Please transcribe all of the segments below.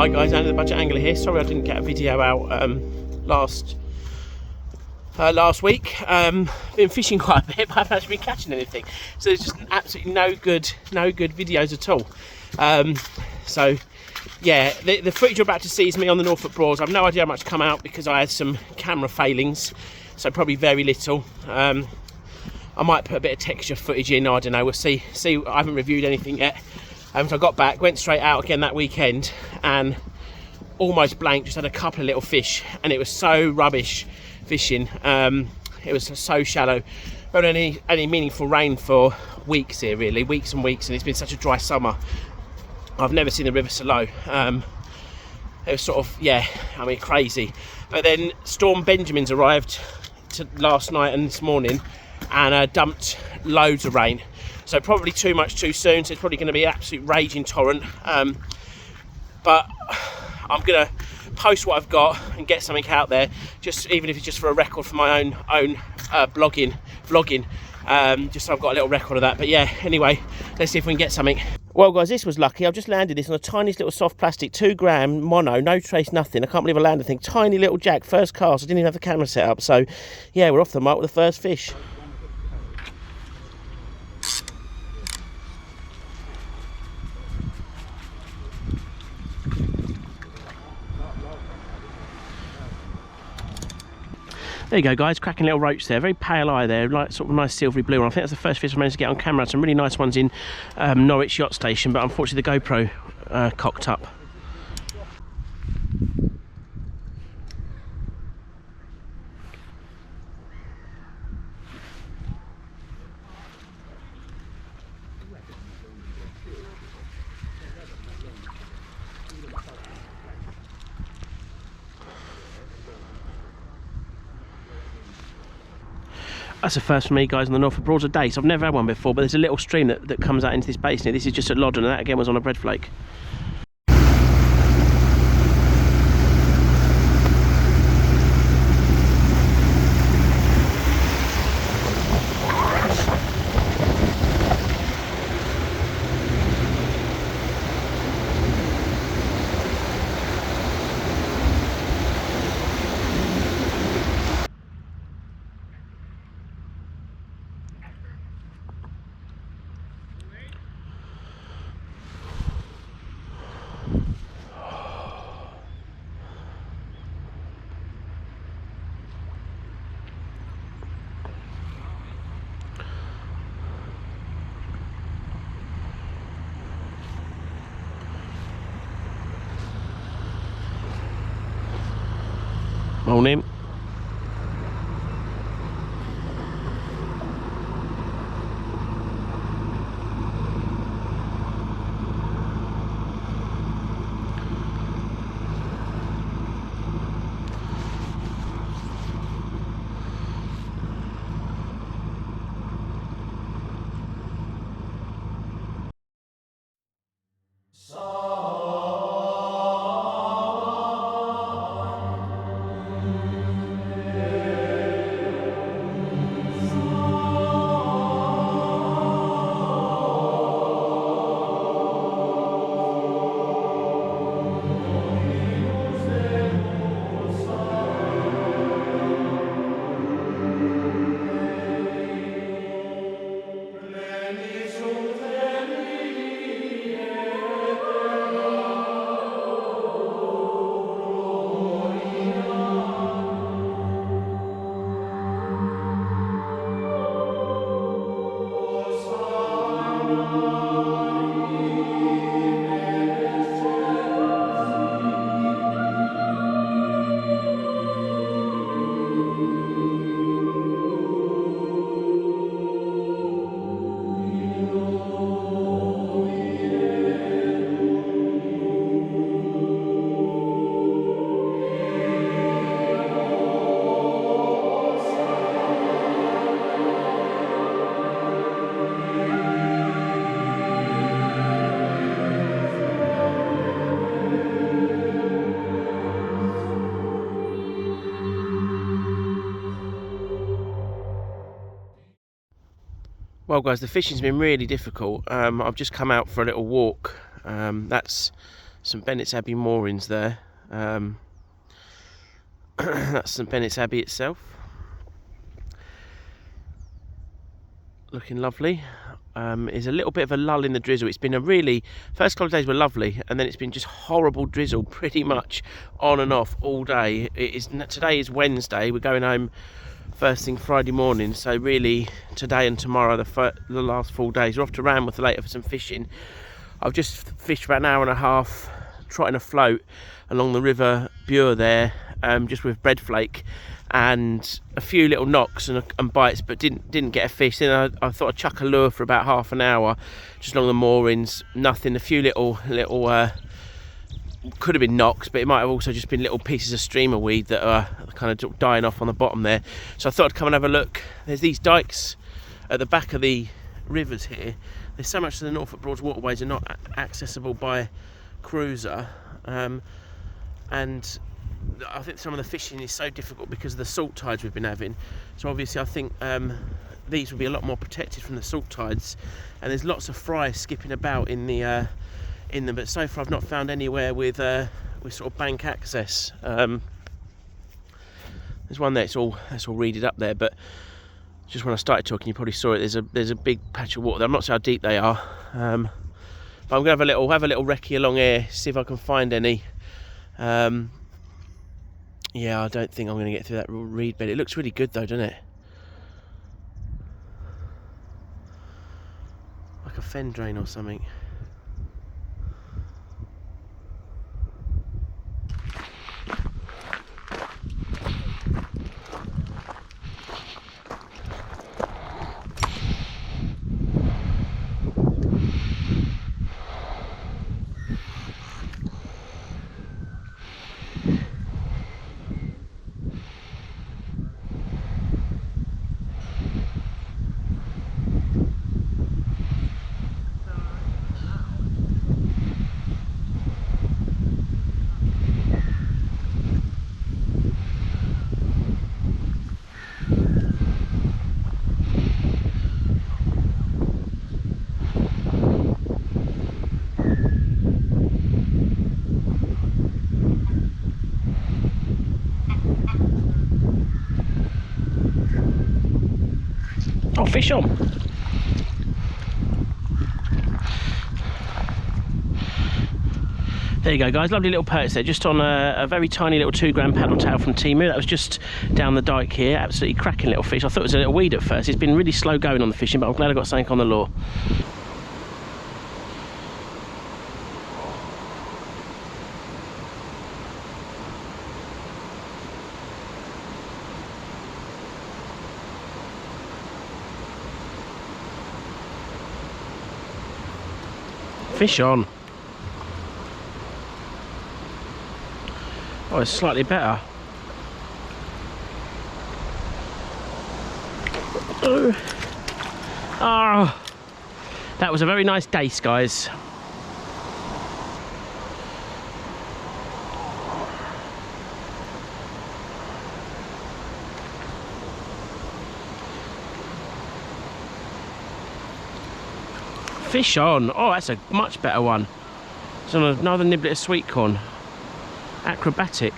Hi guys, Andy the Budget Angler here. Sorry I didn't get a video out last week. Been fishing quite a bit, but I haven't actually been catching anything. So there's just absolutely no good videos at all. So yeah, the footage you're about to see is me on the Norfolk Broads. I've no idea how much come out because I had some camera failings, so probably very little. I might put a bit of texture footage in, I don't know, we'll see. I haven't reviewed anything yet. So I got back, went straight out again that weekend and almost blank, just had a couple of little fish, and it was so rubbish fishing. It was so shallow. Not any meaningful rain for weeks here, really, weeks and weeks, and it's been such a dry summer. I've never seen the river so low. It was sort of, yeah, I mean, crazy. But then Storm Benjamin's arrived last night and this morning and dumped loads of rain. So probably too much too soon, so it's probably going to be an absolute raging torrent. But I'm going to post what I've got and get something out there, just even if it's just for a record for my own vlogging, just so I've got a little record of that. But yeah, anyway, let's see if we can get something. Well guys, this was lucky. I've just landed this on a tiny little soft plastic 2 gram mono, no trace, nothing. I can't believe I landed the thing. Tiny little jack, first cast. I didn't even have the camera set up. So yeah, we're off the mark with the first fish. There you go guys, cracking little roach there, very pale eye there, like sort of nice silvery blue one. I think that's the first fish I managed to get on camera. Some really nice ones in Norwich Yacht Station, but unfortunately the GoPro cocked up. That's the first for me guys on the Norfolk Broads a day, so I've never had one before, but there's a little stream that comes out into this basin here. This is just at Loddon, and that again was on a bread flake. Morning. Well guys, the fishing's been really difficult. I've just come out for a little walk. That's St Benet's Abbey moorings there. That's St Benet's Abbey itself. Looking lovely. Is a little bit of a lull in the drizzle. It's been a really, first couple of days were lovely, and then it's been just horrible drizzle pretty much on and off all day. Today is Wednesday. We're going home first thing Friday morning, so really today and tomorrow the last full days. We're off to Ranworth later for some fishing. I've just fished about an hour and a half trotting a float along the River Bure there, just with breadflake and a few little knocks and bites, but didn't get a fish. Then I thought I'd chuck a lure for about half an hour just along the moorings. Nothing. A few little could have been knocks, but it might have also just been little pieces of streamer weed that are kind of dying off on the bottom there. So I thought I'd come and have a look. There's these dikes at the back of the rivers here. There's so much of the Norfolk Broads waterways are not accessible by cruiser, and I think some of the fishing is so difficult because of the salt tides we've been having. So obviously I think these will be a lot more protected from the salt tides, and there's lots of fry skipping about in them, but so far I've not found anywhere with sort of bank access. There's one there, it's all reeded up there, but just when I started talking you probably saw it. There's a big patch of water there. I'm not sure how deep they are, but I'm gonna have a little recce along here, see if I can find any. Yeah, I don't think I'm going to get through that reed bed. It looks really good though, doesn't it? Like a fen drain or something. Oh, fish on. There you go, guys, lovely little perch there, just on a very tiny little 2 gram paddle tail from Timu. That was just down the dike here. Absolutely cracking little fish. I thought it was a little weed at first. It's been really slow going on the fishing, but I'm glad I got something on the lure. Fish on. Oh, it's slightly better. Oh, that was a very nice dace, guys. Fish on. Oh, that's a much better one. It's on another niblet of sweet corn. Acrobatic.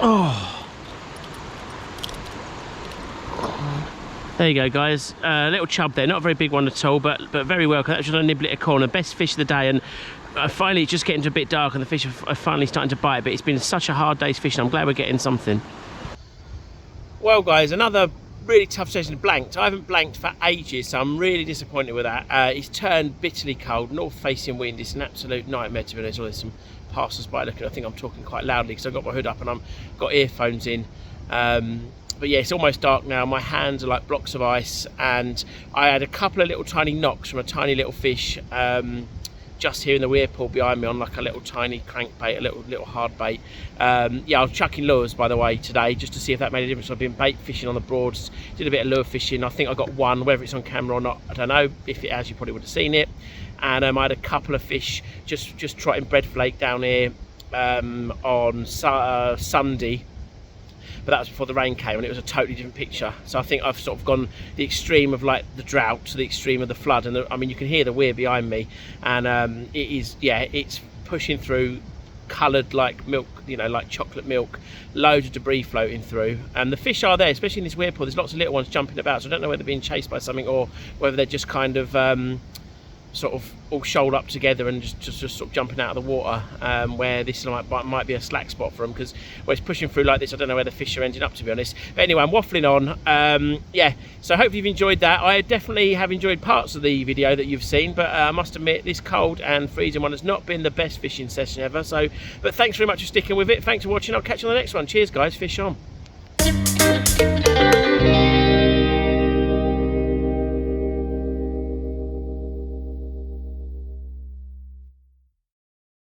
Oh. There you go, guys. Little chub there, not a very big one at all, but very welcome. That was just a niblet of corn, the best fish of the day, and finally it's just getting to a bit dark and the fish are finally starting to bite, but it's been such a hard day's fishing. I'm glad we're getting something. Well, guys, another really tough session. Blanked. I haven't blanked for ages, so I'm really disappointed with that. It's turned bitterly cold, north-facing wind. It's an absolute nightmare, to be honest. There's some passers-by looking. I think I'm talking quite loudly because I've got my hood up and I've got earphones in. But yeah, it's almost dark now. My hands are like blocks of ice, and I had a couple of little tiny knocks from a tiny little fish just here in the weir pool behind me on like a little tiny crankbait, a little hard bait. Yeah, I was chucking lures, by the way, today, just to see if that made a difference. I've been bait fishing on the Broads, did a bit of lure fishing. I think I got one, whether it's on camera or not, I don't know. If it has, you probably would have seen it. And I had a couple of fish just trotting bread flake down here on Sunday. But that was before the rain came, and it was a totally different picture. So I think I've sort of gone the extreme of like the drought to the extreme of the flood. And I mean, you can hear the weir behind me, and it is, yeah, it's pushing through, coloured like milk, you know, like chocolate milk, loads of debris floating through, and the fish are there, especially in this weir pool. There's lots of little ones jumping about, so I don't know whether they're being chased by something or whether they're just kind of sort of all shoaled up together and just sort of jumping out of the water, where this might be a slack spot for them, because when it's pushing through like this, I don't know where the fish are ending up, to be honest. But anyway, I'm waffling on. Yeah, so hopefully you've enjoyed that. I definitely have enjoyed parts of the video that you've seen, but I must admit this cold and freezing one has not been the best fishing session ever. So, but thanks very much for sticking with it. Thanks for watching. I'll catch you on the next one. Cheers guys, fish on.